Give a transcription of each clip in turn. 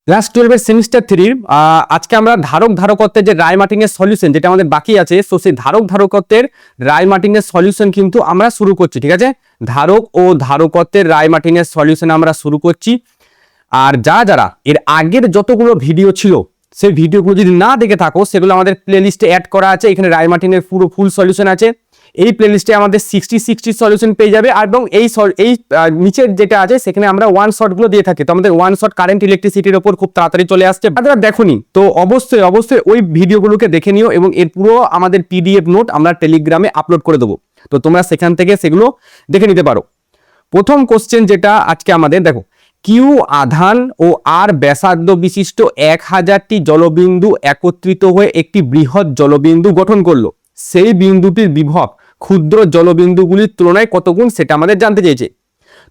Class 12 এর semester 3 আজকে আমরা ধারকত্বের যে রায়-মার্টিনের সলিউশন যেটা আমাদের বাকি আছে, সো সেই ধারকত্বের রায়-মার্টিনের সলিউশন কিন্তু আমরা শুরু করছি। ঠিক আছে, ধারক ও ধারকত্বের রায়-মার্টিনের সলিউশন আমরা শুরু করছি। আর যারা এর আগের যতগুলো ভিডিও ছিল সেই ভিডিওগুলো যদি না দেখে থাকো সেগুলো আমাদের প্লেলিস্টে অ্যাড করা আছে। এখানে রায়-মার্টিনের পুরো ফুল সলিউশন আছে। এই প্লেলিস্টে আমাদের 60 সলিউশন পেয়ে যাবে, এবং এই নিচের যেটা আছে সেখানে আমরা ওয়ান শটগুলো দিয়ে থাকি। তো আমাদের ওয়ান শট কারেন্ট ইলেকট্রিসিটির ওপর খুব তাড়াতাড়ি চলে আসছে। আপনারা দেখোনি তো অবশ্যই ওই ভিডিওগুলোকে দেখে নিও, এবং এর পুরো আমাদের পিডিএফ নোট আমরা টেলিগ্রামে আপলোড করে দেবো। তো তোমরা সেখান থেকে সেগুলো দেখে নিতে পারো। প্রথম কোশ্চেন যেটা আজকে আমাদের, দেখো, কিউ আধান ও আর ব্যাসার্ধ বিশিষ্ট 1000টি জলবিন্দু একত্রিত হয়ে একটি বৃহৎ জলবিন্দু গঠন করলো। সেই বিন্দুটির বিভব ক্ষুদ্র জলবিন্দুগুলির তুলনায় কত গুণ সেটা আমাদের জানতে চেয়েছে।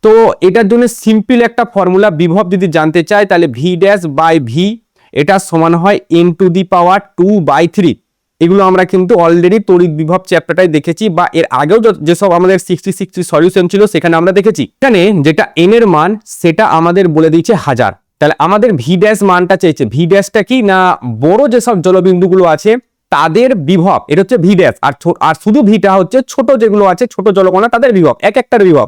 তো এটার জন্য সিম্পল একটা ফর্মুলা, বিভব যদি জানতে চাই তাহলে ভি ড্যাশ বাই ভি এটা সমান হয় n⁻²/3। এগুলো আমরা কিন্তু অলরেডি তড়িৎ বিভব চ্যাপ্টারটাই দেখেছি, বা এর আগেও যেসব আমাদের 60 সলিউশন ছিল সেখানে আমরা দেখেছি। এখানে যেটা এন এর মান সেটা আমাদের বলে দিয়েছে 1000। তাহলে আমাদের ভি ড্যাশ মানটা চেয়েছে। ভি ড্যাশটা কি না, বড় যেসব জলবিন্দুগুলো আছে তাদের বিভব, এটা হচ্ছে ভি ড্যাশ। আর শুধু ভিটা হচ্ছে ছোট যেগুলো আছে, ছোট জলকণা তাদের বিভব, এক একটার বিভব।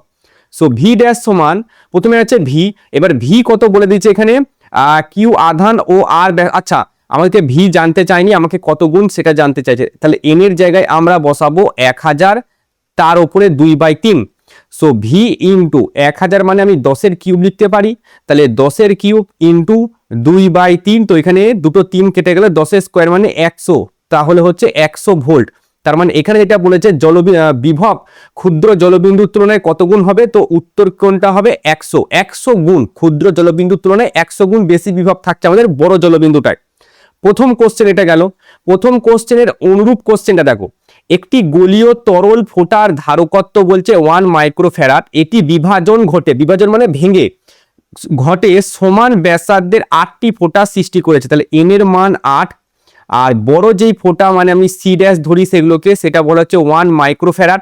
সো ভি ড্যাশ সমান, প্রথমে আছে ভি, এবার ভি কত বলে দিয়েছে এখানে, কিউ আধান ও আর, আচ্ছা আমাকে ভি জানতে চাইনি, আমাকে কত গুণ সেটা জানতে চাইছে। তাহলে এন এর জায়গায় আমরা বসাবো 1000, তার উপরে 2/3। সো ভি ইন্টু 1000 মানে আমি 10-এর কিউব লিখতে পারি, তাহলে 10-এর কিউব ইন্টু 2/3। তো এখানে দুটো 3 কেটে গেলে 10-এর স্কোয়ার মানে 100, তাহলে হচ্ছে 100 ভোল্ট। তার মানে এখানে যেটা বলেছে বিভব ক্ষুদ্র জলবিন্দুর তুলনায় কত গুণ হবে, তো উত্তর কোনটা হবে 100 গুণ। ক্ষুদ্র জলবিন্দুর তুলনায় 100 গুণ বেশি বিভব থাকছে আমাদের বড় জলবিন্দুটায়। প্রথম কোশ্চেন এটা গেল। প্রথম কোশ্চেনের অনুরূপ কোশ্চেনটা দেখো, একটি গোলীয় তরল ফোটার ধারকত্ব বলছে 1 মাইক্রোফ্যারাড। এটি বিভাজন বিভাজন মানে ভেঙে ঘটে সমান ব্যাসার্ধের 8টি ফোঁটা সৃষ্টি করেছে। তাহলে এন এর মান 8, আর বড় যেই ফোঁটা মানে আমি সি ড্যাশ ধরি সেগুলোকে, সেটা বলা হচ্ছে 1 মাইক্রোফ্যারাড।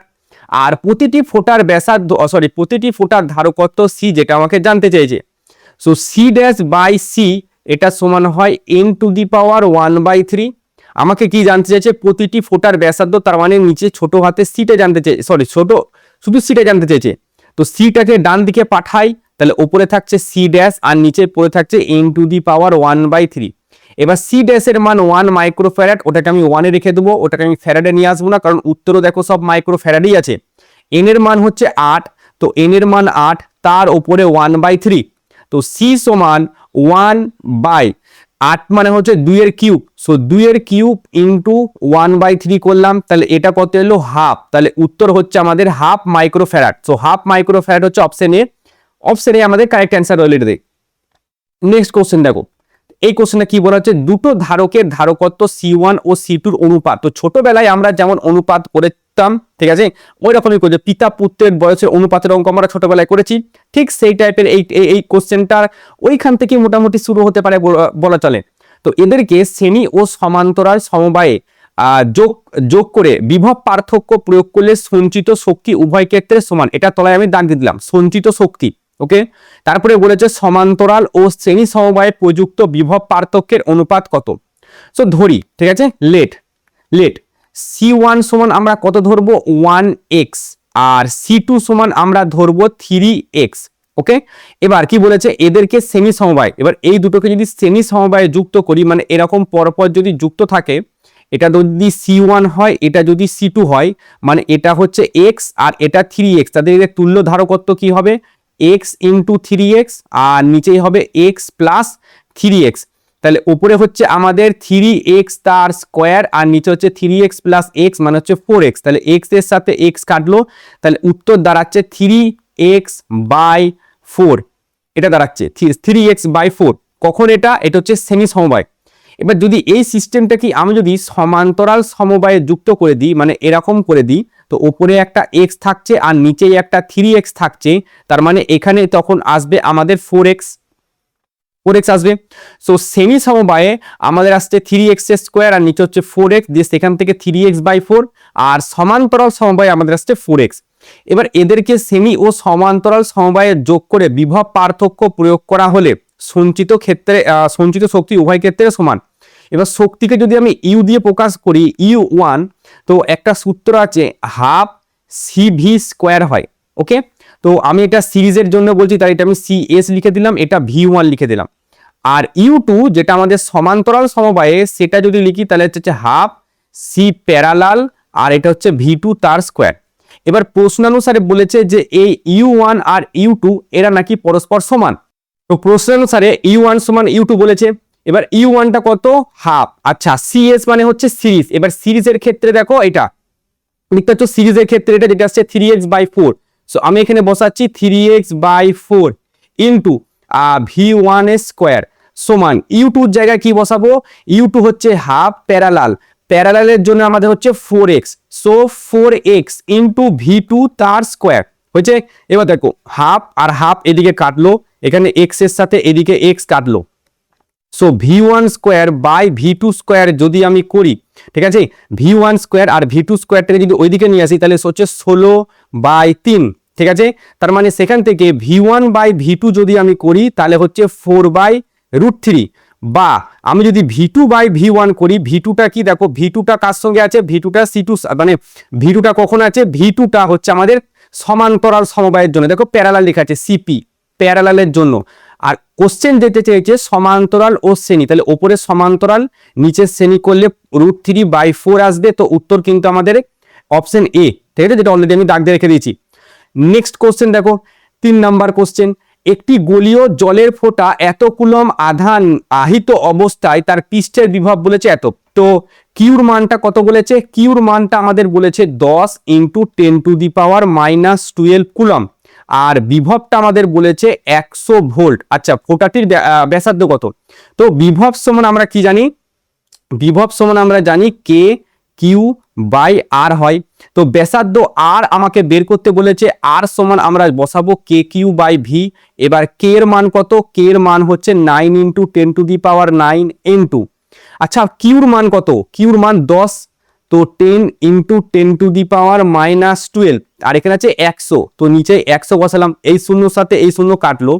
আর প্রতিটি ফোঁটার ব্যাসার্ধ, প্রতিটি ফোঁটার ধারকত্ব সি, যেটা আমাকে জানতে চেয়েছে। So C dash by C এটা সমান হয় n⁻1/3। আমাকে কি জানতে চাইছে, প্রতিটি ফোঁটার ব্যাসার্ধ, তার মানে নিচে ছোট হাতে সিটা জানতে চেয়েছে, শুধু সিটা জানতে চেয়েছে। তো সিটাকে ডান দিকে পাঠাই, তাহলে উপরে থাকছে সি ড্যাশ আর নিচে পড়ে থাকছে n⁻1/3। এবার সি ড্যাশের মান 1 মাইক্রোফ্যারাড, ওটাকে আমি 1-এ রেখে দেবো, ওটাকে আমি ফ্যারাডে নিয়ে আসবো না, কারণ উত্তরও দেখো সব মাইক্রোফ্যারাডই আছে। এন এর মান হচ্ছে 8, তো এন এর মান 8, তার উপরে 1/3। তো সি সমান 1/8 মানে হচ্ছে 2-এর কিউব। সো 2-এর কিউব ইন্টু 1/3 করলাম, তাহলে এটা কত এলো, হাফ। তাহলে উত্তর হচ্ছে আমাদের half microfarad. So half microfarad হচ্ছে অপশন এ। অপশন এ আমাদের correct answer already. Next question দেখো, এই কোশ্চেনে কি বলা হচ্ছে, দুটো ধারকের ধারকত্ব C1 ও C2-র অনুপাত। তো ছোটবেলায় আমরা যেমন অনুপাত করতাম, ঠিক আছে, ওই রকমই করছে, পিতা পুত্রের বয়সের অনুপাতের অঙ্ক আমরা ছোটবেলায় করেছি, ঠিক সেই টাইপের এই কোশ্চেনটা ওইখান থেকে মোটামুটি শুরু হতে পারে বলা চলে। তো এদেরকে শ্রেণী ও সমান্তরাল সমবায়ে যোগ করে বিভব পার্থক্য প্রয়োগ করলে সঞ্চিত শক্তি উভয় ক্ষেত্রে সমান। এটা তলায় আমি দাগ দিয়ে দিলাম, সঞ্চিত শক্তি। ওকে, তারপরে বলেছে সমান্তরাল ও শ্রেণী সমবায়ে প্রযুক্ত বিভব পার্থক্যের অনুপাত কত। সো ধরি, ঠিক আছে, লেট C1 সমান আমরা কত ধরবো, 1x, আর C2 সমান আমরা ধরবো 3x। ওকে, এবার কি বলেছে, এদেরকে শ্রেণী সমবায়, এবার এই দুটোকে যদি শ্রেণী সমবায়ে যুক্ত করি, মানে এরকম পরপর যদি যুক্ত থাকে, এটা যদি C1 হয়, এটা যদি C2 হয়, মানে এটা হচ্ছে x আর এটা 3x, তাদের তুল্য ধারকত্ব কি হবে, x ইন্টু 3x, আর নিচেই হবে x প্লাস 3x। তাহলে উপরে হচ্ছে আমাদের 3x তার স্কোয়ার, আর নিচে হচ্ছে 3x প্লাস x মানে হচ্ছে 4x। তাহলে x এর সাথে x কাটলো, তাহলে উত্তর দাঁড়াচ্ছে 3x/4। এটা দাঁড়াচ্ছে 3x/4। কখন এটা হচ্ছে শ্রেণী সমবায়। এবার যদি এই সিস্টেমটা কি আমি যদি সমান্তরাল সমবায়ে যুক্ত করে দিই, মানে এরকম করে দিই, তো উপরে একটা x থাকছে আর নিচেই একটা 3x থাকছে, তার মানে এখানে তখন আসবে আমাদের 4x আসবে। সো শ্রেণী সমবায়ে আমাদের আসছে 3x² আর নিচে হচ্ছে 4x, দিয়ে সেখান থেকে 3x/4, আর সমান্তরাল সমবায়ে আমাদের আসছে 4x। এবার এদেরকে শ্রেণী ও সমান্তরাল সমবায়ে যোগ করে বিভব পার্থক্য প্রয়োগ করা হলে সঞ্চিত শক্তি উভয় ক্ষেত্রে সমান। এবার শক্তিকে যদি আমি ইউ দিয়ে প্রকাশ করি, U1, তো একটা সূত্র আছে হাফ CV স্কোয়ার হয়। ওকে, তো আমি এটা সিরিজের জন্য বলছি, তাই এটা আমি CS লিখে দিলাম, এটা V1 লিখে দিলাম। আর U2 যেটা আমাদের সমান্তরাল সমবায়ে, সেটা যদি লিখি তাহলে হচ্ছে হাফ C প্যারালাল, আর এটা হচ্ছে V2 তার স্কোয়ার। এবার প্রশ্নানুসারে বলেছে যে এই U1 আর U2 এরা নাকি পরস্পর সমান। তো প্রশ্নানুসারে U1 সমান U2 বলেছে। এবার U1টা কত? হাফ। আচ্ছা, CS মানে হচ্ছে সিরিজ। এবার সিরিজের ক্ষেত্রে দেখো এটা লিখতে হচ্ছে, সিরিজের ক্ষেত্রে এটা যেটা আসছে 3x/4। সো আমি এখানে বসাচ্ছি 3x/4 ইন্টু V1 স্কোয়ার সমান U2 এর জায়গায় কি বসাবো? U2 হচ্ছে হাফ প্যারালাল, প্যারালালের জন্য আমাদের হচ্ছে 4x, so 4x into V2 তার স্কোয়ার হয়েছে। এবার দেখো হাফ আর হাফ এদিকে কাটলো, এখানে x এর সাথে এদিকে x কাটলো, so V1 square by V2 square যদি আমি করি, ঠিক আছে, V1 স্কোয়ার আর V2 স্কোয়ারটাকে যদি ওইদিকে নিয়ে আসি তাহলে হচ্ছে 16/3, ঠিক আছে। তার মানে সেখান থেকে V1 বাই V2 যদি আমি করি তাহলে হচ্ছে 4/√3, বা আমি যদি V2 বাই V1 করি, V2টা কি দেখো, V2টা কার সঙ্গে আছে? V2টা C2, মানে V2টা কখন আছে? V2টা হচ্ছে আমাদের সমান্তরাল সমবায়ের জন্য, দেখো প্যারালাল লেখা আছে CP, প্যারালালের জন্য। আর কোশ্চেন দিতে চেয়েছে সমান্তরাল ও শ্রেণী, তাহলে ওপরে সমান্তরাল নিচের শ্রেণী করলে √3/4 আসবে। তো উত্তর কিন্তু আমাদের অপশন এ, ঠিক আছে, যেটা অলরেডি আমি দাগ দিয়ে রেখে দিয়েছি। নেক্সট কোশ্চেন দেখো, 3 নাম্বার কোশ্চেন। একটি গোলীয় জলের ফোঁটা এত কুলম আধান আহিত অবস্থায় তার পৃষ্ঠের বিভব বলেছে এত। তো কিউর মানটা কত বলেছে? কিউর মানটা আমাদের বলেছে 10 × 10⁻⁻12 কুলম, আর বিভবটা আমাদের বলেছে 100 ভোল্ট। আচ্ছা, ফোঁটাটির ব্যাসার্ধ কত? তো বিভব সমান আমরা কি জানি? বিভব সমান আমরা জানি Q/R হয়। তো ব্যাসার্ধ R আমাকে বের করতে বলেছে, R সমান আমরা বসাবো KQ/V। এবার K এর মান কত? K এর মান হচ্ছে 9 × 10⁻9 ইন্টু, আচ্ছা কিউর মান কত? কিউর মান 10, তো 10 × 10⁻12, আর এখানে আছে 100, তো নিচে 100 বসালাম, এই শূন্যর সাথে এই শূন্য কাটলো,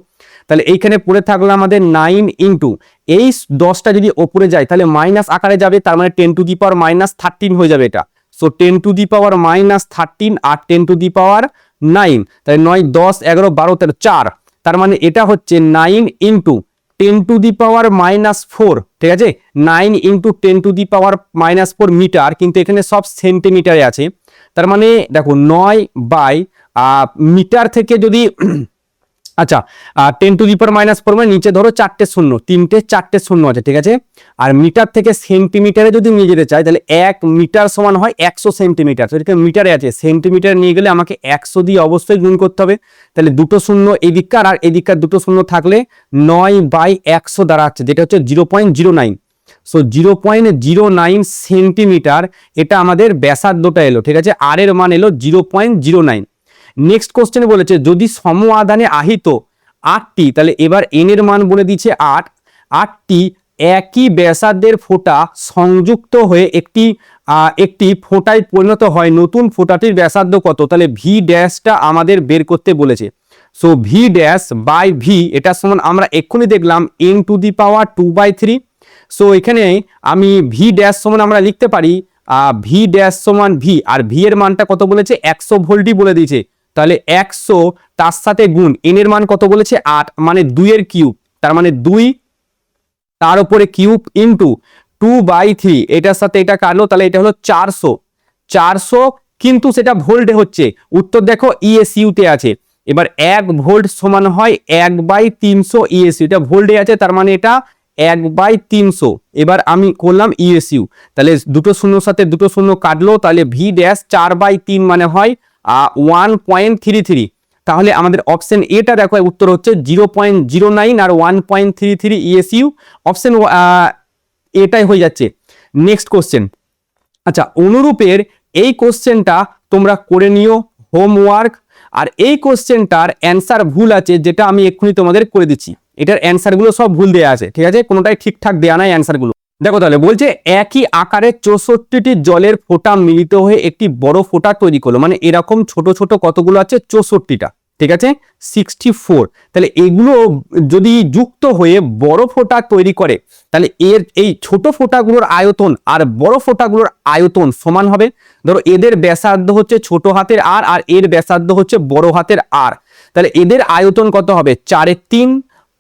তাহলে এইখানে পড়ে থাকলো আমাদের 9 ইন্টু এই 10টা যদি ওপরে যায় তাহলে মাইনাস আকারে যাবে, তার মানে 10⁻13 হয়ে যাবে এটা। সো 10⁻13 আর 10⁻9, তাহলে 9, 10, 11, 12, 13, 4, তার মানে এটা হচ্ছে 9 × 10⁻⁻4, ঠিক আছে, 9 × 10⁻⁻4 মিটার, কিন্তু এখানে সব সেন্টিমিটারে আছে। তার মানে দেখো 9 মিটার থেকে যদি আচ্ছা 10⁻⁻4 মানে নিচে ধরো 4টে শূন্য, 4টে শূন্য আছে, ঠিক আছে। আর মিটার থেকে সেন্টিমিটারে যদি নিয়ে যেতে চাই তাহলে 1 মিটার সমান হয় 100 সেন্টিমিটার। তো এটা মিটারে আছে, সেন্টিমিটার নিয়ে গেলে আমাকে 100 দিয়ে অবশ্যই গুণ করতে হবে। তাহলে দুটো শূন্য এদিককার আর এদিককার দুটো শূন্য থাকলে 9/100 দাঁড়াচ্ছে, যেটা হচ্ছে 0.09। সো 0.09 সেন্টিমিটার এটা আমাদের ব্যাসার্ধটা এলো, ঠিক আছে। আর এর মান এলো 0.09। নেক্সট কোশ্চেনে বলেছে যদি সম আধানে আহিত 8টি, তাহলে এবার এন এর মান বলে দিচ্ছে 8টি একই ব্যাসার্ধের ফোঁটা সংযুক্ত হয়ে একটি ফোঁটায় পরিণত হয়, নতুন ফোঁটাটির ব্যাসার্ধ কত? তাহলে ভি ড্যাশটা আমাদের বের করতে বলেছে। So V dash by V, এটা সমান আমরা এক্ষুনি দেখলাম n⁻2/3। সো এখানে আমি ভি ড্যাশ সমান আমরা লিখতে পারি ভি ড্যাশ সমান ভি, আর ভি এর মানটা কত বলেছে? 100 ভোল্টই বলে দিয়েছে। তাহলে 100 তার সাথে গুণ, এন এর মান কত বলেছে? 8, মানে 2 এর কিউব, তার মানে 2 তার উপরে কিউব ইন্টু 2/3, এটার সাথে এটা কাটলো, তাহলে এটা হলো 400, কিন্তু সেটা ভোল্টে হচ্ছে। উত্তর দেখো ESU তে আছে। এবার 1 ভোল্ট সমান হয় 1/300 ESU, এটা ভোল্টে আছে, তার মানে এটা 1/300। এবার আমি করলাম ESU, তাহলে দুটো শূন্যর সাথে দুটো শূন্য কাটলো, তাহলে ভি ড্যাশ 4/3 মানে হয় 1.33। তাহলে আমাদের অপশন এটা দেখো উত্তর হচ্ছে 0.09 আর 1.33 ESU, অপশন এটাই হয়ে যাচ্ছে। নেক্সট কোশ্চেন, আচ্ছা অনুরূপের এই কোশ্চেনটা তোমরা করে নিও হোমওয়ার্ক, আর এই কোশ্চেনটার অ্যান্সার ভুল আছে, যেটা আমি এক্ষুনি তোমাদের করে দিচ্ছি। এটার অ্যান্সারগুলো সব ভুল দেওয়া আছে, ঠিক আছে, কোনোটাই ঠিকঠাক দেওয়া নাই অ্যান্সারগুলো। দেখো তাহলে বলছে একই আকারে 64টি জলের ফোঁটা মিলিত হয়ে একটি বড় ফোঁটা তৈরি করলো, মানে এরকম ছোট ছোট কতগুলো আছে? 64টা, ঠিক আছে 64। তাহলে এগুলো যদি যুক্ত হয়ে বড় ফোঁটা তৈরি করে তাহলে এর এই ছোট ফোঁটাগুলোর আয়তন আর বড় ফোঁটাগুলোর আয়তন সমান হবে। ধরো এদের ব্যাসার্ধ হচ্ছে ছোট হাতের আর, আর এর ব্যাসার্ধ হচ্ছে বড় হাতের আর, তাহলে এদের আয়তন কত হবে 4/3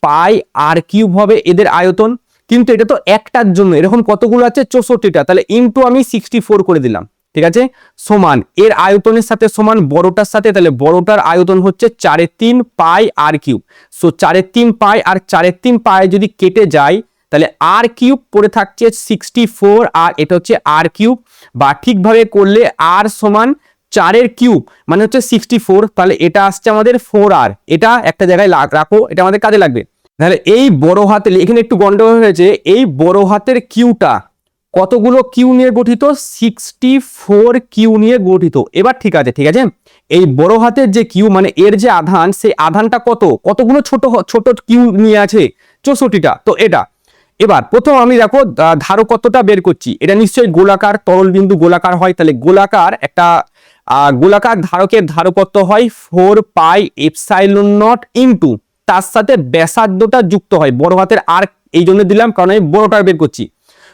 পাই আর কিউব হবে এদের আয়তন। কিন্তু এটা তো একটার জন্য, এরকম কতগুলো আছে 64টা, তাহলে ইনটু আমি 64 করে দিলাম, ঠিক আছে, সমান এর আয়তনের সাথে সমান বড়টার সাথে, তাহলে বড়টার আয়তন হচ্ছে 4/3 পাই আর কিউব। সো 4/3 পাই আর 4/3 পাই যদি কেটে যায় তাহলে আর কিউব পড়ে থাকছে 64, আর এটা হচ্ছে আর কিউব, বা ঠিকভাবে করলে আর সমান 4 কিউব মানে হচ্ছে 64, তাহলে এটা আসছে আমাদের 4r। এটা একটা জায়গায় রাখো, এটা আমাদের কাজে লাগবে। তাহলে এই বড় হাতের, এখানে একটু গন্ডগোল হয়েছে, এই বড় হাতের কিউটা কতগুলো কিউ নিয়ে গঠিত 64 কিউ নিয়ে গঠিত। এবার ঠিক আছে, ঠিক আছে, এই বড় হাতের যে কিউ মানে এর যে আধান, সেই আধানটা কতগুলো ছোট ছোট কিউ নিয়ে আছে 64টা। তো এটা এবার প্রথম আমি দেখো ধারকত্বটা বের করছি। এটা নিশ্চয়ই গোলাকার তরল বিন্দু গোলাকার হয়, তাহলে গোলাকার একটা গোলাকার ধারকের ধারকত্ব হয় 4 পাই এপসাইলন নট ইনটু তার সাথে ব্যাসার্ধটা যুক্ত হয় বড় হাতের আর, এই জন্য দিলাম কারণ আমি বড়টা বের করছি।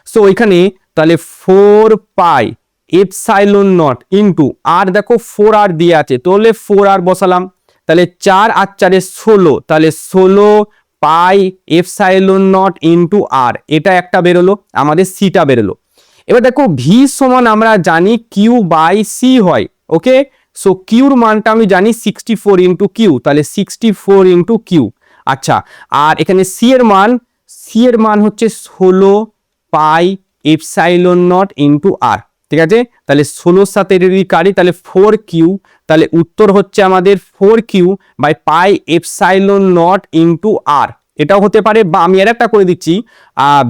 সো এখানে তাহলে 4 পাই এপসাইলন নট ইনটু আর, দেখো 4r দিয়ে আছে তাহলে 4r বসালাম, তাহলে 4 আর 4 16, তাহলে 16 পাই এপসাইলন নট ইনটু আর, এটা একটা বেরোলো, আমাদের সিটা বেরোলো। এবার দেখো ভি সমান আমরা জানি কিউ বাই সি হয়, ওকে। সো কিউর মানটা আমি জানি 64 ইন্টু কিউ, তাহলে 64 ইন্টু কিউ। আচ্ছা, আর এখানে সি এর মান হচ্ছে 16 পাই এপসাইলন নট ইন্টু আর, ঠিক আছে। তাহলে 16 সাথে যদি কাটি তাহলে 4 কিউ, তাহলে উত্তর হচ্ছে আমাদের 4 Q by pi epsilon not into R. এটাও হতে পারে, বা আমি আর একটা করে দিচ্ছি,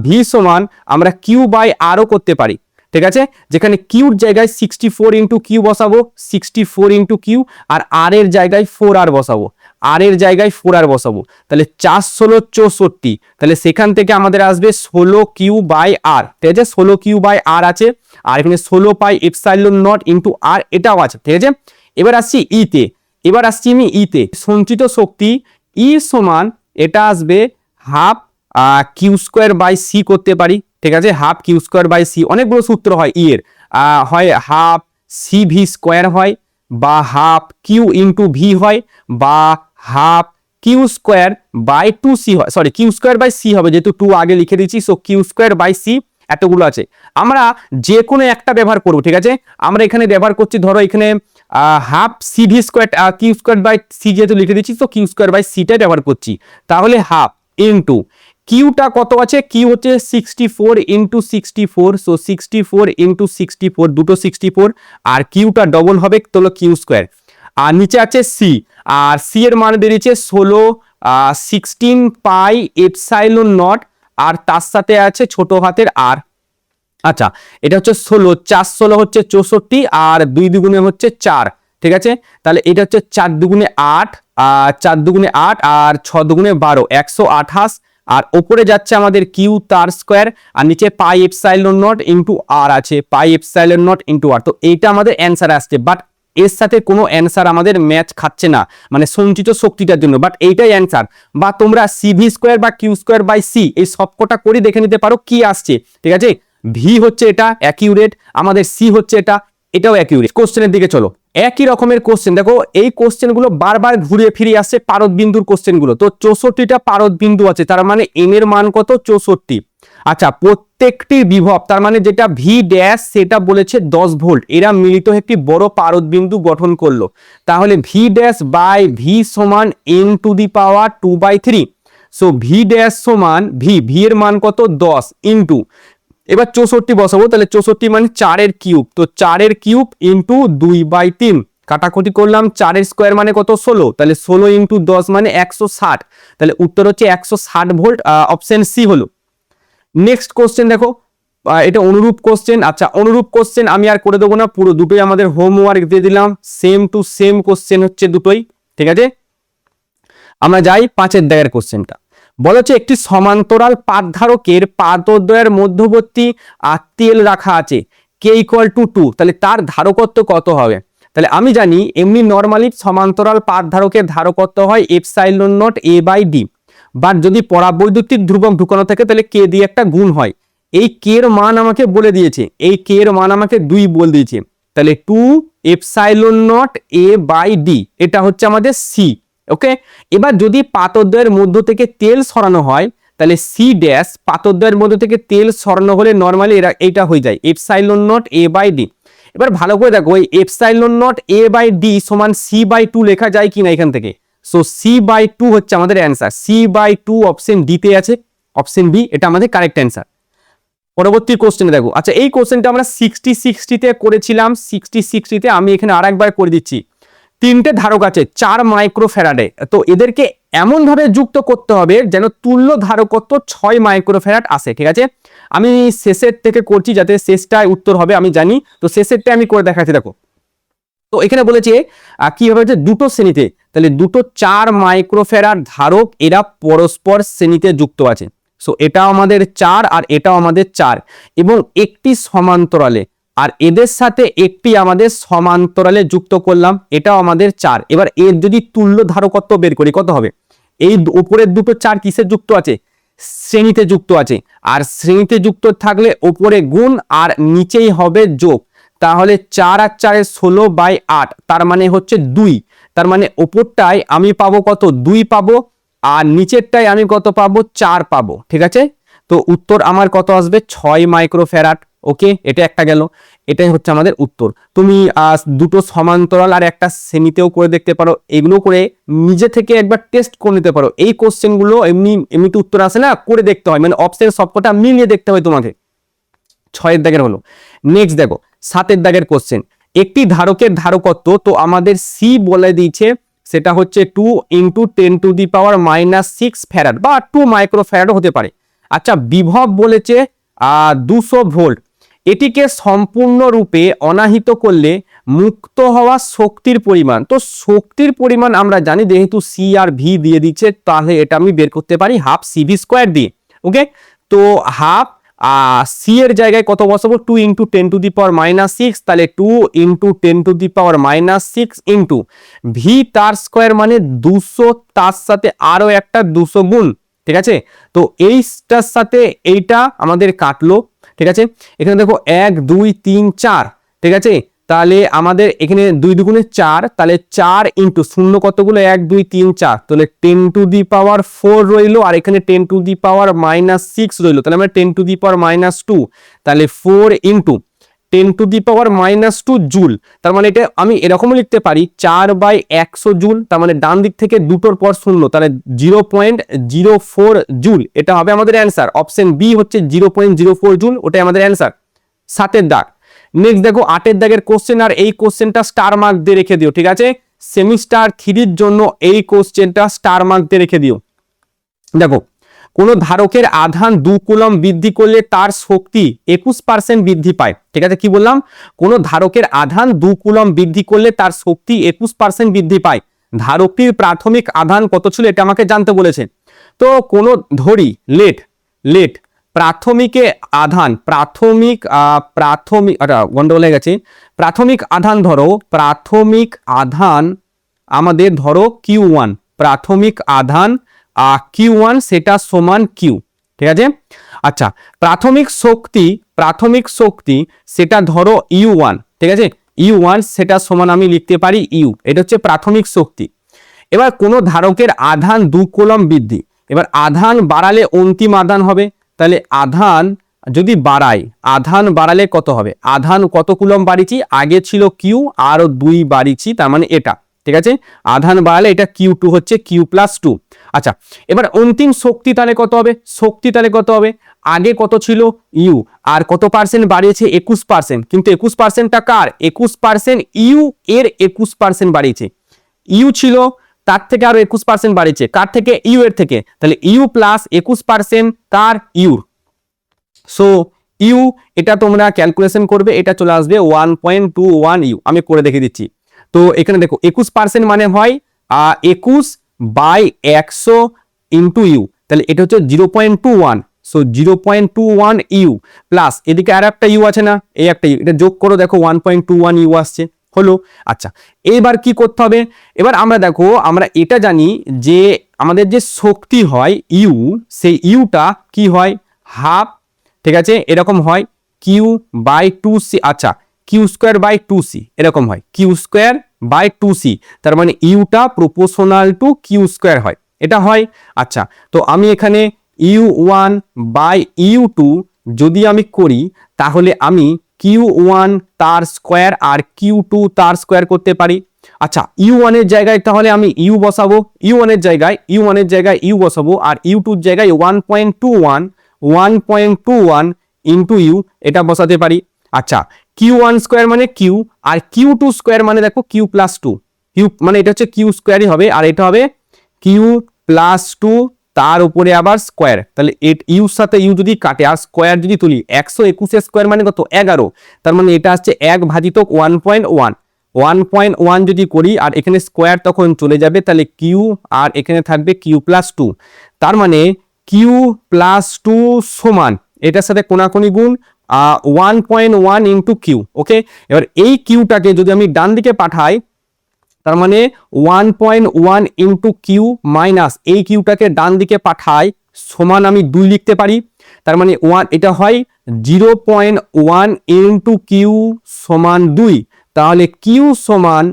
ভি সমান আমরা কিউ বাই আরও করতে পারি, ঠিক আছে, যেখানে কিউর জায়গায় 64 ইন্টু কিউ বসাবো, 64 ইন্টু কিউ, আর আর এর জায়গায় 4r বসাবো, আর এর জায়গায় 4r বসাবো, তাহলে 4 16 64, তাহলে সেখান থেকে আমাদের আসবে 16 কিউ বাই আর, ঠিক আছে, 16 কিউ বাই আর আছে, আর এখানে 16 পাই এপসাইলন নট ইন্টু আর এটাও আছে, ঠিক আছে। এবার আসছি ইতে, এবার আসছি আমি ইতে, সঞ্চিত শক্তি ই সমান এটা আসবে half Q square by C করতে পারি, ঠিক আছে, half Q square by C, অনেকগুলো সূত্র হয় ই এর, হয় হাফ সি ভি স্কোয়ার হয়, বা হাফ কিউ ইন্টু ভি হয়, বা half Q square by 2c হয়, sorry Q square by C হবে যেহেতু 2 আগে লিখে দিচ্ছি। So Q square by C এতগুলো আছে, আমরা যে কোনো একটা ব্যবহার করবো, ঠিক আছে। আমরা এখানে ব্যবহার করছি, ধরো এখানে half C V square Q square by C যেহেতু লিখে দিচ্ছি, তো কিউ স্কোয়ার বাই সিটাই ব্যবহার করছি, তাহলে হাফ ইন্টু কিউটা কত আছে, কিউ হচ্ছে 64 ইন্টু 64, সো 64 ইন্টু 64 দুটো 64, আর কিউটা ডবল হবে তোলো কিউ স্কোয়ার, আর নিচে আছে সি, আর সি এর মান বেরিয়েছে 16 16 পাই এপসাইলন নট, আর তার সাথে আছে ছোট হাতের আর। আচ্ছা, এটা হচ্ছে 16, 4 16 হচ্ছে 64, আর 2 দুগুণে হচ্ছে 4, ঠিক আছে, তাহলে এটা হচ্ছে 4 দুগুণে 8, 4 দুগুণে 8, আর 6 দুগুণে 12, 128, আর ওপরে যাচ্ছে আমাদের কিউ তার স্কোয়ার, আর নিচে পাই এপসাইলন নট ইন্টু আর আছে, পাই এপসাইলন নট ইন্টু আর। তো এইটা আমাদের অ্যান্সার আসছে, বাট এর সাথে কোনো অ্যান্সার আমাদের ম্যাচ খাচ্ছে না, মানে সঞ্চিত শক্তিটার জন্য, বাট এইটাই অ্যান্সার। বা তোমরা সি ভি স্কোয়ার বা কিউ স্কোয়ার বাই সি এই সবকটা করে দেখে নিতে পারো কি আসছে, ঠিক আছে। ভি হচ্ছে এটা অ্যাকিউরেট, আমাদের সি হচ্ছে এটা, এটাও অ্যাকিউরেট। কোশ্চেনের দিকে চলো, একই রকমের কোশ্চেন দেখো, এই কোশ্চেনগুলো বারবার ঘুরিয়ে ফিরিয়ে আসছে পারদ বিন্দুর কোশ্চেনগুলো। তো 64টা পারদ বিন্দু আছে, তার মানে এম এর মান কত 64। আচ্ছা, প্রত্যেকটি বিভব তার মানে যেটা ভি ড্যাশ সেটা বলেছে 10 ভোল্ট, এরা মিলিত একটি বড় পারদ বিন্দু গঠন করলো, তাহলে ভি ড্যাশ বাই ভি সমান N to the power 2/3। So V dash সমান ভি এর মান কত 10 ইন্টু, এবার 64 বসাবো, তাহলে 64 মানে 4 এর কিউব, তো 4 এর কিউব ইন্টু 2/3, কাটাকুটি করলাম, 4 এর স্কোয়ার মানে কত 16, তাহলে 16 ইন্টু 10 মানে 160, তাহলে উত্তর হচ্ছে 160 ভোল্ট, অপশন সি হলো। নেক্সট কোশ্চেন দেখো, এটা অনুরূপ কোশ্চেন। আচ্ছা, অনুরূপ কোশ্চেন আমি আর করে দেবো না, পুরো দুটোই আমাদের হোমওয়ার্ক দিয়ে দিলাম, সেম টু সেম কোশ্চেন হচ্ছে দুটোই, ঠিক আছে। আমরা যাই 5 দাগের কোশ্চেনটা, বলা হচ্ছে একটি সমান্তরাল পাতধারকের পাদদ্বয়ের মধ্যবর্তী তেল রাখা আছে কে ইকুয়াল টু 2, তাহলে তার ধারকত্ব কত হবে। তাহলে আমি জানি এমনি নর্মালি সমান্তরাল পাত ধারকের ধারকত্ব হয় epsilon not A by D, বা যদি পরাবৈদ্যুতিক ধ্রুবক ঢুকানো থাকে তাহলে কে দিয়ে একটা গুণ হয়। এই কে এর মান আমাকে বলে দিয়েছে, এই কে এর মান আমাকে 2 বলে দিয়েছে, তাহলে 2 epsilon not A by D, এটা হচ্ছে আমাদের সি। ওকে, এবার যদি পাতদ্বয়ের মধ্য থেকে তেল সরানো হয় তাহলে সি ড্যাশ, পাতদ্বয়ের মধ্য থেকে তেল সরানো হলে নর্মালি এইটা হয়ে যায় epsilon not A by D. এবার ভালো করে দেখো, এই epsilon not A by D সমান সি বাই 2 লেখা যায় কিনা এখান থেকে। সো সি বাই 2 হচ্ছে আমাদের answer, C by 2 option D তে আছে, অপশন বি এটা আমাদের কারেক্ট অ্যান্সার। পরবর্তী কোশ্চেনে দেখো, আচ্ছা এই কোশ্চেনটা আমরা 60-60 করেছিলাম, 60-60 আমি এখানে আরেকবার করে দিচ্ছি। তিনটে ধারক আছে 4 মাইক্রোফ্যারাডে, তো এদেরকে এমন ভাবে যুক্ত করতে হবে যেন তুল্য ধারকত্ব 6 মাইক্রোফ্যারাড আসে। ঠিক আছে, আমি শেষের থেকে করছি যাতে শেষটায় উত্তর হবে আমি জানি, তো শেষেরটা আমি করে দেখাচ্ছি। দেখো, তো এখানে বলেছে কিভাবে হচ্ছে দুটো শ্রেণীতে, তাহলে দুটো 4 মাইক্রোফ্যারাড ধারক এরা পরস্পর শ্রেণীতে যুক্ত আছে। সো এটাও আমাদের 4 আর এটাও আমাদের 4 এবং একটি সমান্তরালে, আর এদের সাথে একটি আমাদের সমান্তরালে যুক্ত করলাম, এটাও আমাদের 4। এবার এর যদি তুল্য ধারকত্ব বের করি কত হবে, এই উপরের দুটো 4 কিসের যুক্ত আছে, শ্রেণীতে যুক্ত আছে, আর শ্রেণীতে যুক্ত থাকলে উপরে গুণ আর নিচেই হবে যোগ, তাহলে 4 আর 4 16/8, তার মানে হচ্ছে 2, তার মানে উপরটায় আমি পাবো কত 2 পাবো, আর নিচেরটায় আমি কত পাবো 4 পাবো। ঠিক আছে, তো উত্তর আমার কত আসবে 6 মাইক্রোফ্যারাড। ওকে, এটা একটা গেল, এটাই হচ্ছে আমাদের উত্তর। তুমি দুটো সমান্তরাল আর একটা শ্রেণীতেও করে দেখতে পারো, এগুলো করে নিজে থেকে একবার টেস্ট করে নিতে পারো। এই কোশ্চেনগুলো এমনিতে উত্তর আসে না, করে দেখতে হয়, মানে অপশন সবকটা মিলিয়ে দেখতে হয় তোমাকে। 6 দাগের হলো। নেক্সট দেখো 7 দাগের কোশ্চেন, একটি ধারকের ধারকত্ব তো আমাদের সি বলে দিয়েছে, সেটা হচ্ছে 2 × 10⁻⁻6 ফ্যারাড বা 2 মাইক্রোফ্যারাড হতে পারে। আচ্ছা, বিভব বলেছে 200 ভোল্ট, এটিকে সম্পূর্ণরূপে অনাহিত করলে মুক্ত হওয়া শক্তির পরিমাণ, তো শক্তির পরিমাণ আমরা জানি যেহেতু সি আর ভি দিয়ে দিচ্ছে, তাহলে এটা আমি বের করতে পারি হাফ সিভি স্কোয়ার দিয়ে। ওকে, তো হাফ সি এর জায়গায় কত বসাবো 2 × 10⁻6, তাহলে 2 × 10⁻6 ইন্টু ভি তার স্কোয়ার মানে 200, তার সাথে আরো একটা 200 গুণ। ঠিক আছে, তো এইটার সাথে এইটা আমাদের কাটলো। ঠিক আছে, এখানে দেখো 1 2 3 4, ঠিক আছে, তাহলে আমাদের এখানে 2 2 4, তাহলে 4 ইন্টু শূন্য কতগুলো 1 2 3 4, তাহলে 10⁻4 রইলো, আর এখানে 10⁻6 রইলো, তাহলে আমরা 10⁻2, তাহলে 4 ইন্টু 10⁻2 জুল। তার মানে এটা আমি এরকমও লিখতে পারি 4/100 জুল, তার মানে ডান দিক থেকে দুটোর পর শূন্য, তাহলে 0.04 জুল, এটা হবে আমাদের অ্যান্সার। অপশন বি হচ্ছে 0.04 জুল, ওটাই আমাদের অ্যান্সার। 7 দাগ। নেক্সট দেখো 8 দাগের কোশ্চেন, আর এই কোশ্চেনটা স্টার মার্ক দিয়ে রেখে দিও। ঠিক আছে, সেমিস্টার 3 জন্য এই কোশ্চেনটা স্টার মার্ক দিয়ে রেখে দিও। দেখো, কোন ধারকের আধান 2 কুলম্ব বৃদ্ধি করলে তার শক্তি 21% বৃদ্ধি পায়। ঠিক আছে, কি বললাম, কোন ধারকের আধান 2 কুলম্ব বৃদ্ধি করলে তার শক্তি 21% বৃদ্ধি পায়। ধারকটির প্রাথমিক আধান কত ছিল এটা আমাকে জানতে বলেছে। তো কোন ধরি লেট প্রাথমিকে আধান, প্রাথমিক গন্ডগোল হয়ে গেছে, প্রাথমিক আধান ধরো, প্রাথমিক আধান আমাদের ধরো Q1, প্রাথমিক আধান Q1 সেটা সমান Q। ঠিক আছে, আচ্ছা প্রাথমিক শক্তি সেটা ধরো U1। ঠিক আছে, U1 সেটা সমান আমি লিখতে পারি U, এটা হচ্ছে প্রাথমিক শক্তি। এবার কোন ধারকের আধান 2 কুলম্ব বৃদ্ধি, এবার আধান বাড়ালে অন্তিম আধান হবে, তাহলে আধান যদি আধান বাড়ালে কত হবে, আধান কত কুলম্ব বাড়িয়েছি, আগে ছিল Q আরো 2 বাড়িয়েছি, তার মানে এটা। ঠিক আছে, আধান বাড়ালে এটা Q2 হচ্ছে Q+2। আচ্ছা, এবার অন্তিম শক্তি তাহলে কত হবে, আগে কত ছিল U, আর কত পার্সেন্ট বাড়িয়েছে 21%, কিন্তু 21%টা কার, 21% U এর 21% বাড়িয়েছে। U ছিল, তার থেকে আরো 21% বাড়িয়েছে, কার থেকে, U এর থেকে, তাহলে U প্লাস 21% তার U। সো U এটা তোমরা ক্যালকুলেশন করবে, এটা চলে আসবে 1.21 U। আমি করে দেখে দিচ্ছি। তো এখানে দেখো 21% মানে হয় 21/100 ইন্টু U, তাহলে এটা হচ্ছে 0.21। সো 0.21 U প্লাস এদিকে আর একটা U আছে না, এই একটা U, এটা যোগ করো, দেখো 1.21 U আসছে। হলো। আচ্ছা, এবার কি করতে হবে? এবার আমরা দেখো, আমরা এটা জানি যে আমাদের যে শক্তি হয় ইউ, সেই ইউটা কি হয়? হাফ, ঠিক আছে, এরকম হয় কিউ বাই টু সি। আচ্ছা, Q square by two C এরকম হয়, Q square by two C, তার মানে ইউটা প্রপোর্শনাল টু কিউ স্কোয়ার হয়, এটা হয়। আচ্ছা, তো আমি এখানে U one by U two যদি আমি করি, তাহলে আমি কিউ ওয়ান তার স্কোয়ার আর কিউ টু তার স্কোয়ার করতে পারি। আচ্ছা, ইউ ওয়ানের জায়গায় তাহলে আমি ইউ বসাবো, ইউ ওয়ানের জায়গায় ইউ বসাবো, আর ইউ টুর জায়গায় 1.21 ইন্টু ইউ এটা বসাতে পারি। আচ্ছা, কিউ ওয়ান স্কোয়ার মানে কিউ, আর কিউ টু স্কোয়ার মানে দেখো কিউ প্লাস টু, কিউ মানে এটা হচ্ছে কিউ স্কোয়ারই হবে, আর এটা হবে কিউ প্লাস টু তার উপরে আবার স্কোয়ার, তাহলে ইউর সাথে ইউ যদি কাটে আর স্কোয়ার যদি তুলি, 121 স্কোয়ার মানে কত? 11, তার মানে এটা আসছে 1/1.1 যদি করি, আর এখানে স্কোয়ার তখন চলে যাবে, তাহলে কিউ আর এখানে থাকবে কিউ প্লাস টু, তার মানে কিউ প্লাস টু সমান এটার সাথে কোনাকুনি গুণ 1.1 ইন্টু কিউ। ওকে, এবার এই কিউটাকে যদি আমি ডান দিকে পাঠাই, তার মানে 1.1 ইন্টু কিউ মাইনাস এই কিউটাকে ডান দিকে পাঠাই সমান আমি 2 লিখতে পারি, তার মানে 1 এটা হয় 0.1 ইন্টু কিউ সমান 2, তাহলে কিউ সমান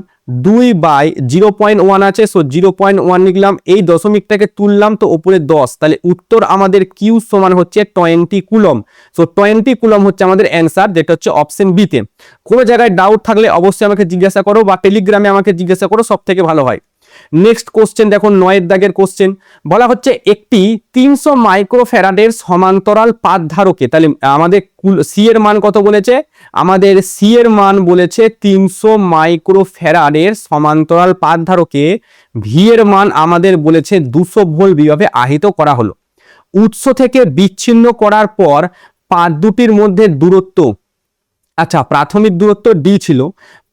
2/0.1 আছে, সো 0.1 লিখলাম, এই দশমিকটাকে তুললাম তো উপরে 10, তাহলে উত্তর আমাদের কিউ সমান হচ্ছে 20 কুলম। সো 20 কুলম হচ্ছে আমাদের অ্যান্সার, যেটা হচ্ছে অপশন বি তে। কোনো জায়গায় ডাউট থাকলে অবশ্যই আমাকে জিজ্ঞাসা করো বা টেলিগ্রামে আমাকে জিজ্ঞাসা করো, সব থেকে ভালো হয়। নেক্সট কোশ্চেন দেখো, 9 দাগের কোশ্চেন বলা হচ্ছে একটি 300 মাইক্রোফ্যারাডের সমান্তরাল পাত ধারকে, তাহলে আমাদের সি এর মান কত বলেছে? আমাদের সি এর মান বলেছে 300 মাইক্রোফ্যারাডের সমান্তরাল পাত ধারকে ভি এর মান আমাদের বলেছে 200 ভোল্ট বিভবে আহিত করা হলো। উৎস থেকে বিচ্ছিন্ন করার পর পাত দুটির মধ্যে দূরত্ব, আচ্ছা প্রাথমিক দূরত্ব ডি ছিল,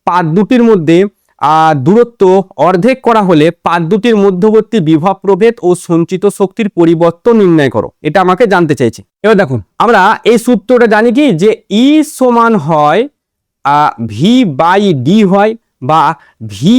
পাত দুটির মধ্যে দূরত্ব অর্ধেক করা হলে পাত দুটির মধ্যবর্তী বিভব প্রভেদ ও সঞ্চিত শক্তির পরিবর্তন নির্ণয় করো, এটা আমাকে জানতে চাইছে। এবার দেখুন, আমরা এই সূত্রটা জানি কি, যে ই সমান হয় ভি বাই ডি হয়, বা ভি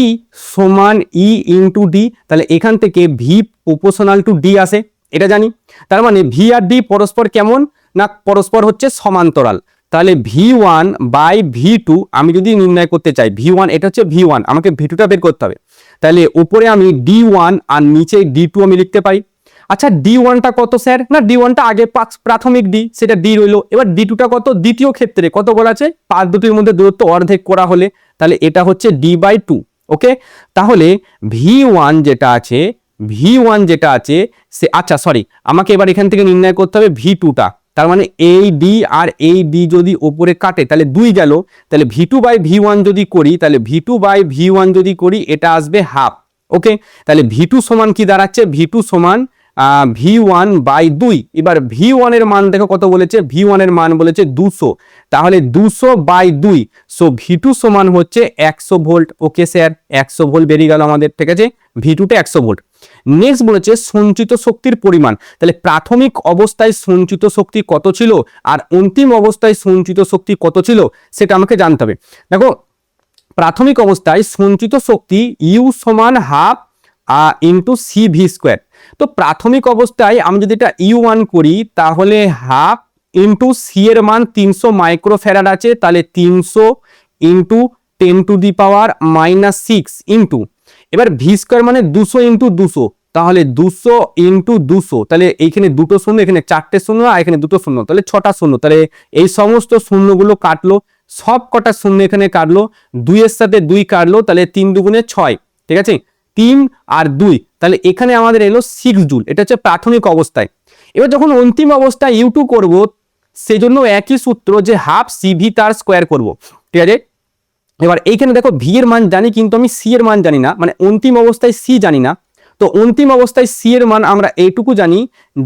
সমান ই ইন্টু ডি, তাহলে এখান থেকে ভি প্রপোর্শনাল টু ডি আসে, এটা জানি। তার মানে ভি আর ডি পরস্পর কেমন না, পরস্পর হচ্ছে সমান্তরাল। তাহলে V one by V two আমি যদি নির্ণয় করতে চাই, ভি ওয়ান এটা হচ্ছে ভি ওয়ান, আমাকে ভি টুটা বের করতে হবে, তাহলে উপরে আমি ডি ওয়ান আর নিচে ডি টু আমি লিখতে পারি। আচ্ছা, ডি ওয়ানটা কত স্যার? না, ডি ওয়ানটা আগে প্রাথমিক ডি, সেটা ডি রইলো। এবার ডি টুটা কত? দ্বিতীয় ক্ষেত্রে কত বলা আছে? পাত দুটির মধ্যে দূরত্ব অর্ধেক করা হলে, তাহলে এটা হচ্ছে ডি বাই টু। ওকে, তাহলে ভি ওয়ান যেটা আছে, সে, আচ্ছা সরি, আমাকে এবার এখান থেকে নির্ণয় করতে হবে ভি টুটা, তার মানে এই ডি আর এই ডি যদি ওপরে কাটে তাহলে 2 গেল, তাহলে V two by V one যদি করি, তাহলে V two by V one যদি করি, এটা আসবে হাফ। ওকে, তাহলে ভি টু সমান কি দাঁড়াচ্ছে? ভি টু সমান ভি ওয়ান বাই 2। এবার ভি ওয়ানের মান দেখো কত বলেছে, ভি ওয়ানের মান বলেছে 200, তাহলে 200 বাই 2, সো ভি টু সমান হচ্ছে 100 ভোল্ট। ওকে স্যার, 100 ভোল্ট বেরিয়ে গেল আমাদের, ঠিক আছে, ভি টুটা 100 ভোল্ট। নেক্সট বলেছে সঞ্চিত শক্তির পরিমাণ, তাহলে প্রাথমিক অবস্থায় সঞ্চিত শক্তি কত ছিল আর অন্তিম অবস্থায় সঞ্চিত শক্তি কত ছিল সেটা আমাকে জানতে হবে। দেখো, প্রাথমিক অবস্থায় সঞ্চিত শক্তি ইউ সমান half into C V square. তো প্রাথমিক অবস্থায় আমি যদি এটা ইউ ওয়ান করি, তাহলে হাফ ইন্টু সি এর মান 300 মাইক্রোফ্যারাড আছে, তাহলে 300 into 10 to the power -6 into, এবার ভি স্কোয়ার মানে 200 ইন্টু 200, তাহলে 200 ইন্টু 200, তাহলে এইখানে দুটো শূন্য, এখানে 4টে শূন্য, আর এখানে দুটো শূন্য, তাহলে 6টা শূন্য, তাহলে এই সমস্ত শূন্যগুলো কাটলো, সব কটা শূন্য এখানে কাটলো, 2 এর সাথে 2 কাটলো, তাহলে 3 দুগুণে 6, ঠিক আছে, 3 আর 2, তাহলে এখানে আমাদের এলো 6 জুল। এটা হচ্ছে প্রাথমিক অবস্থায়। এবার যখন অন্তিম অবস্থায় ইউ টু করবো, সেজন্য একই সূত্র, যে হাফ সি ভি তার স্কোয়ার করবো, ঠিক আছে। এবার এইখানে দেখো ভি এর মান জানি, কিন্তু আমি সি এর মান জানি না, মানে অন্তিম অবস্থায় সি জানি না। তো অন্তিম অবস্থায় সি এর মান আমরা এইটুকু জানি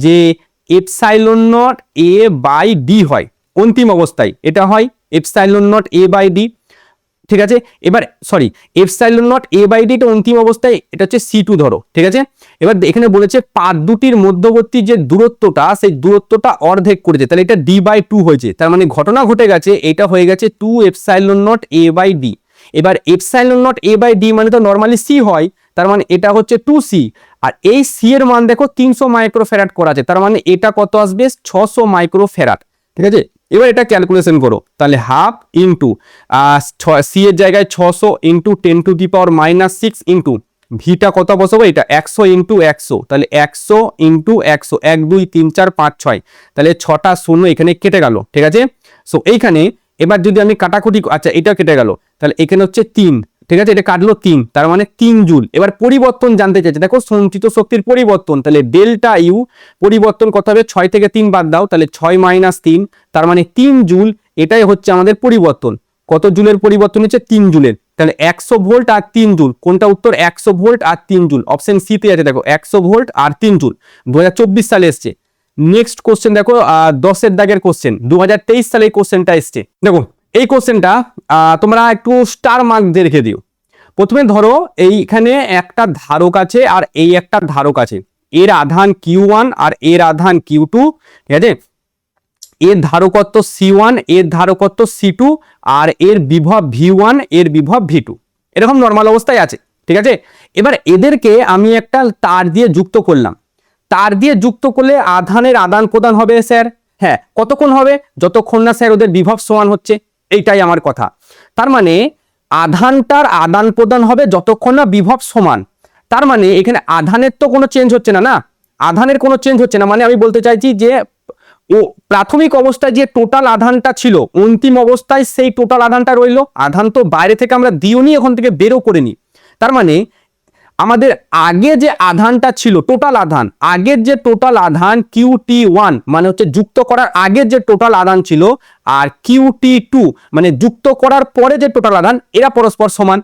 যে epsilon not A by D হয় অন্তিম অবস্থায়, এটা হয় epsilon not A by D, ঠিক আছে। এবার sorry, epsilon not A by D এটা অন্তিম অবস্থায়, এটা হচ্ছে সি টু ধরো, ঠিক আছে। এবার এখানে বলেছে পাত দুটির মধ্যবর্তী যে দূরত্বটা, সেই দূরত্বটা অর্ধেক করেছে, তাহলে এটা ডি বাই টু হয়েছে, তার মানে ঘটনা ঘটে গেছে, এটা হয়ে গেছে 2 epsilon not A by D. এবার epsilon not A by D মানে তো নর্মালি সি হয়, তার মানে এটা হচ্ছে 2c, আর এই সি এর মান দেখো 300 মাইক্রোফ্যারাড করা আছে, তার মানে এটা কত আসবে 600 মাইক্রোফ্যারাড। ঠিক আছে, এবার এটা ক্যালকুলেশন করো, তাহলে হাফ ইন্টু সি এর জায়গায় 600 ইন্টু 10⁻⁻6 ইন্টু ভিটা কত বসাবো, এটা 100 ইন্টু 100, তাহলে 100 ইন্টু 100, 1 2 3 4 5 6, তাহলে 6টা শূন্য এখানে কেটে গেল। ঠিক আছে, সো এইখানে এবার যদি আমি কাটাকুটি, আচ্ছা এটা কেটে গেল, তাহলে এখানে হচ্ছে 3, ঠিক আছে, এটা কাটলো 3, তার মানে 3 জুল। এবার পরিবর্তন জানতে চাইছে, দেখো সঞ্চিত শক্তির পরিবর্তন, তাহলে ডেল্টা ইউ পরিবর্তন কত হবে, 6 থেকে 3 বাদ দাও, তাহলে 6 - 3, তার মানে 3 জুল, এটাই হচ্ছে আমাদের পরিবর্তন। কত জুলের পরিবর্তন হচ্ছে 3 জুলের, তাহলে 100 ভোল্ট আর 3 জুল, কোনটা উত্তর, 100 ভোল্ট আর 3 জুল, অপশন সি তে আছে দেখো 100 ভোল্ট আর 3 জুল, 2024 সালে এসছে। নেক্সট কোশ্চেন দেখো 10 এর দাগের কোশ্চেন, 2023 সালে এই কোশ্চেনটা এসছে। দেখো এই কোশ্চেনটা তোমরা একটু স্টার মার্ক দিয়ে রেখে দিও। প্রথমে ধরো এইখানে একটা ধারক আছে আর এই একটা ধারক আছে, এর আধান Q1 আর এর আধান Q2, ঠিক আছে, এর ধারকত্ব C1, এর ধারকত্ব C2, আর এর বিভব V1, এর বিভব V2, এরকম নর্মাল অবস্থায় আছে। ঠিক আছে, এবার এদেরকে আমি একটা তার দিয়ে যুক্ত করলাম, তার দিয়ে যুক্ত করলে আধানের আদান প্রদান হবে স্যার, হ্যাঁ কতক্ষণ হবে, যতক্ষণ না স্যার ওদের বিভব সমান হচ্ছে, এইটাই আমার কথা। তার মানে আধানটার আদান প্রদান হবে যতক্ষণ না বিভব সমান, তার মানে এখানে আধানের তো কোনো চেঞ্জ হচ্ছে না, না আধানের কোনো চেঞ্জ হচ্ছে না, মানে আমি বলতে চাইছি যে ও প্রাথমিক অবস্থায় যে টোটাল আধানটা ছিল অন্তিম অবস্থায় সেই টোটাল আধানটা রইলো, আধান তো বাইরে থেকে আমরা দিও নি, এখন থেকে বেরো করে নি, তার মানে আমাদের আগে যে আধানটা ছিল টোটাল আধান, আগের যে টোটাল আধান QT1 মানে হচ্ছে যুক্ত করার আগের যে টোটাল আধান ছিল, আর QT2 মানে যুক্ত করার পরে যে টোটাল আধান, এরা পরস্পর সমান।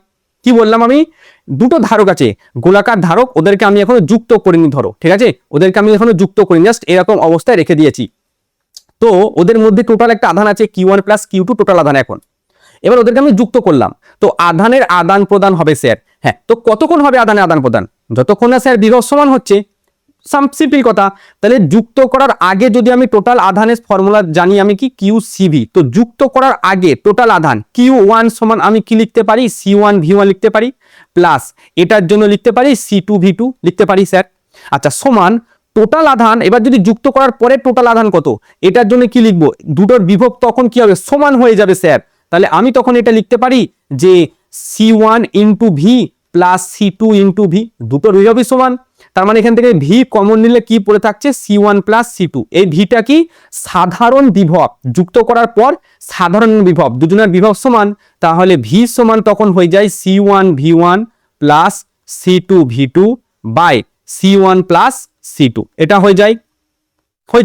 কি বললাম আমি, দুটো ধারক আছে গোলাকার ধারক, ওদেরকে আমি এখনো যুক্ত করিনি, ধরো ঠিক আছে, ওদেরকে আমি এখনো যুক্ত করিনি, জাস্ট এরকম অবস্থায় রেখে দিয়েছি। তো ওদের মধ্যে টোটাল একটা আধান আছে Q1 প্লাস Q2 টোটাল আধান এখন, এবার ওদেরকে আমি যুক্ত করলাম, তো আধানের আদান প্রদান হবে স্যার, হ্যাঁ তো কতক্ষণ হবে আদানের আদান প্রদান, যতক্ষণ না স্যার বিভব সমান হচ্ছে, সিম্পল কথা। তাহলে যুক্ত করার আগে যদি আমি টোটাল আধানের ফর্মুলা জানি আমি কি QCV, তো যুক্ত করার আগে টোটাল আধান Q1 সমান আমি কি লিখতে পারি, C1 V1 লিখতে পারি, প্লাস এটার জন্য লিখতে পারি C2 V2 লিখতে পারি স্যার। আচ্ছা সমান টোটাল আধান, এবার যদি যুক্ত করার পরে টোটাল আধান কত, এটার জন্য কি লিখবো, দুটোর বিভব তখন কি হবে, সমান হয়ে যাবে স্যার, তাহলে আমি তখন এটা লিখতে পারি যে C1 into V plus C2 into V, দুটোর বিভবই সমান, তার মানে এখান থেকে ভি কমন নিলে কি পড়ে থাকছে C1 প্লাস C2, এই ভিটা কি সাধারণ বিভব, যুক্ত করার পর সাধারণ বিভব, দুজনের বিভব সমান, তাহলে ভি সমান তখন হয়ে যায় C1 V1 plus C2 V2 by C1 plus C2, এটা হয়ে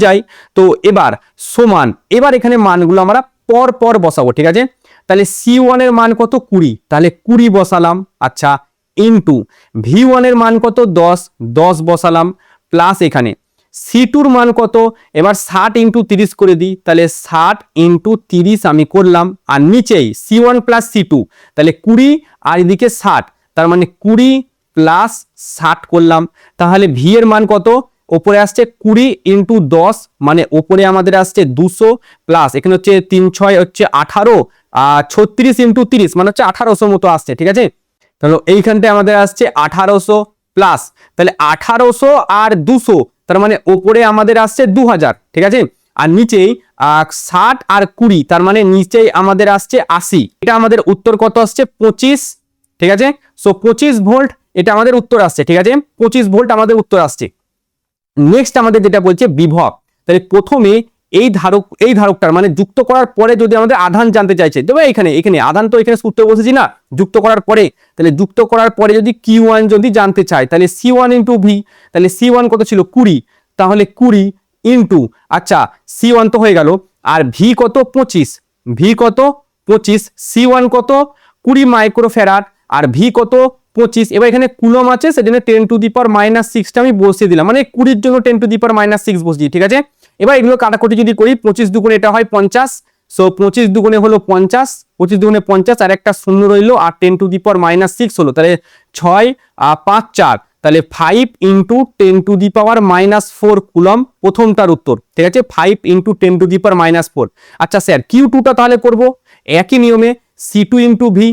যায়। তো এবার সমান, এবার এখানে মানগুলো আমরা পর পর বসাবো, ঠিক আছে, তাহলে C1 এর মান কত 20, তাহলে 20 বসালাম, আচ্ছা ইনটু V1 এর মান কত 10, 10 বসালাম, প্লাস এখানে C2 এর মান কত, এবার 60 ইনটু 30 করে দিই, তাহলে 60 ইনটু 30 আমি করলাম, আর নিচেই C1 প্লাস C2, তাহলে 20 আর এদিকে 60, তার মানে 20 প্লাস 60 করলাম, তাহলে V এর মান কত, ওপরে আসছে 20 ইন্টু 10, মানে ওপরে আমাদের আসছে 200, প্লাস এখানে হচ্ছে 3 6 হচ্ছে 18, 36 ইন্টু 30 মানে হচ্ছে 1800 মতো আসছে, ঠিক আছে, তাহলে এইখানটায় আমাদের আসছে 1800 প্লাস, তাহলে 1800 আর 200, তার মানে ওপরে আমাদের আসছে 2000, ঠিক আছে, আর নিচেই 60 আর 20, তার মানে নিচেই আমাদের আসছে 80, এটা আমাদের উত্তর কত আসছে 25, ঠিক আছে, সো 25 ভোল্ট এটা আমাদের উত্তর আসছে, ঠিক আছে, 25 ভোল্ট আমাদের উত্তর আসছে। নেক্সট আমাদের যেটা বলছে বিভব, তাহলে প্রথমে এই ধারকটার মানে যুক্ত করার পরে যদি আমাদের আধান জানতে চাইছে, তবে এখানে আধান তো এখানে সূত্রে বসেছি না, যুক্ত করার পরে, তাহলে যুক্ত করার পরে যদি Q1 যদি জানতে চাই, তাহলে C1 ইন্টু ভি, তাহলে C1 কত ছিল 20, তাহলে 20 ইন্টু, আচ্ছা C1 তো হয়ে গেল, আর ভি কত 25, ভি কত 25, C1 কত 20 মাইক্রোফ্যারাড, আর ভি কত 25, এবার এখানে কুলম আছে সেজন্য 10⁻⁻6টা আমি বসিয়ে দিলাম, মানে 20 জন্য 10⁻⁻6 বসিয়ে, ঠিক আছে, এবার এগুলো কাটাকুটি যদি করি 25 দুগুণে এটা হয় 50, সো 25 দুগুণে হলো 50, 25 দুগুণে 50, আর একটা শূন্য রইলো, আর 10⁻⁻6 হলো, তাহলে 6 5 4, তাহলে 5 ইন্টু 10⁻⁻4 কুলম প্রথমটার উত্তর, ঠিক আছে, 5 ইন্টু 10⁻⁻4। আচ্ছা স্যার Q2টা তাহলে করব একই নিয়মে, C2 ইন্টু ভি,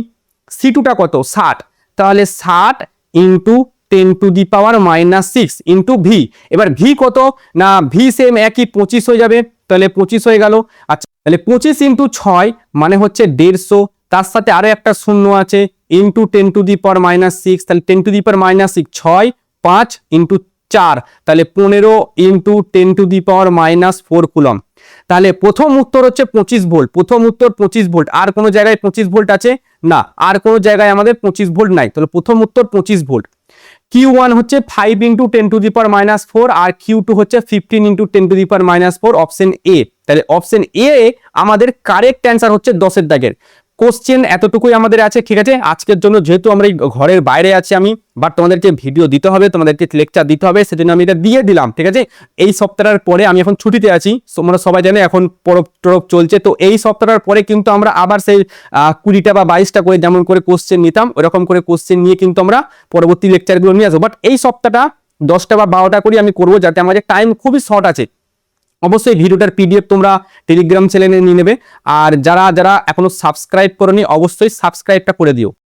C2টা কত 60, তাহলে 60 ইন্টু 10⁻⁻6 ইন্টু ভি। এবার ভি কত না ভি সেম একই 25 হয়ে যাবে, তাহলে 25 হয়ে গেল। আচ্ছা তাহলে 25 ইন্টু 6 মানে হচ্ছে 150, তার সাথে আরো একটা শূন্য আছে ইন্টু 10⁻⁻6, তাহলে 10⁻⁻6 6 5 ইন্টু 4, তাহলে 15 ইন্টু 10⁻⁻4 কুলম। তাহলে প্রথম উত্তর হচ্ছে 25 ভোল্ট, প্রথম উত্তর 25 ভোল্ট। আর কোনো জায়গায় 25 ভোল্ট আছে না, আর কোনো জায়গায় আমাদের 25 ভোল্ট নাই, তাহলে প্রথম উত্তর 25 ভোল্ট। Q1 হচ্ছে 5 ইন্টু 10⁻⁻4 আর Q2 হচ্ছে 15 ইন্টু 10⁻⁻4, অপশন এ। তাহলে অপশন এ আমাদের কারেক্ট অ্যান্সার হচ্ছে 10-এর দাগের। কোশ্চেন এতটুকুই আমাদের আছে, ঠিক আছে। আজকের জন্য যেহেতু আমরা এই ঘরের বাইরে আছি আমি, বাট তোমাদেরকে ভিডিও দিতে হবে, তোমাদেরকে লেকচার দিতে হবে, সেজন্য আমি এটা দিয়ে দিলাম, ঠিক আছে। এই সপ্তাহের পরে আমি এখন ছুটিতে আছি, তোমরা সবাই জানে এখন পরব টরব চলছে, তো এই সপ্তাহের পরে কিন্তু আমরা আবার সেই 20টা বা 22টা করে যেমন করে কোশ্চেন নিতাম ওরকম করে কোশ্চেন নিয়ে কিন্তু আমরা পরবর্তী লেকচারগুলো নিয়ে আসবো। বাট এই সপ্তাহটা 10টা বা 12টা করে আমি করবো, যাতে আমাদের টাইম খুবই শর্ট আছে। অবশ্যই ভিডিওটার পিডিএফ তোমরা টেলিগ্রাম চ্যানেলে নিয়ে নেবে, আর যারা যারা এখনো সাবস্ক্রাইব করোনি অবশ্যই সাবস্ক্রাইবটা করে দিও।